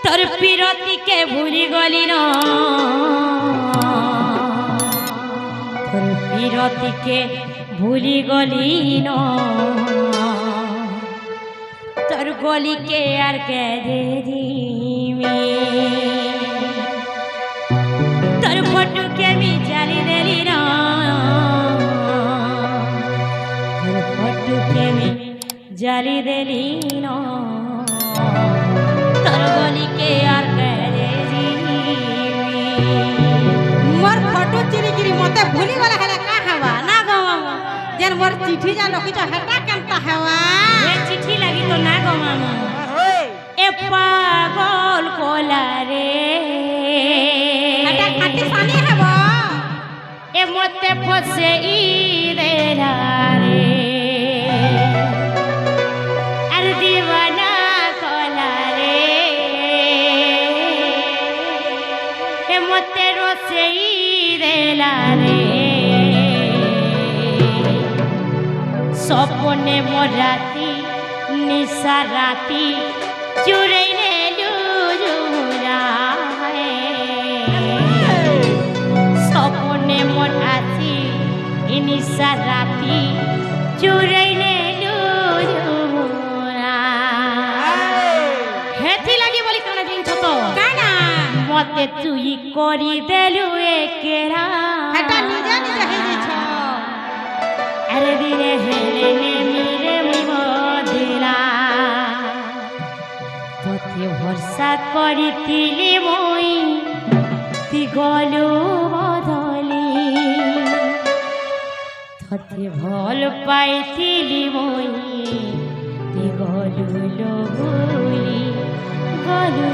তোর পিরতিকে ভুলি গলি না তোর পিরতিকে ভুলি গলি না তোর গলিকে আর কে দিবি তোর ফটোকে আমি জালি দেলি না তোর ফটোকে আমি জালি দেলি না তোর গলিকে আর কে দিবি मोर फोटो चिरी गिरी मते भूली गला हला का हवा ना गो मामा जेन मोर चिट्ठी जा लखिच हेटा केनता हवा ये चिट्ठी लगी तो ना गो मामा ए पागल कोला रे हेटा खाती सानी हवा ए मते फसे ई देला रे अर दीवाना कोला रे ए मते रोसे ई देला रे सपने मोराती निशा राती चुरे ने लूजुरा सपने मोराती निशा राती चुरे ने लूजुरा हेथी लगी बोली काना दिन छतो काना मते तुई करी देलु एकेरा हेटा निजा निजा हे जे छ अरे दिने हेले ने मेरे बदिला तोते भरसा करितिली মই ती गलु बदली तोते भल पाइतिली মই ती गलु लोगुली गलु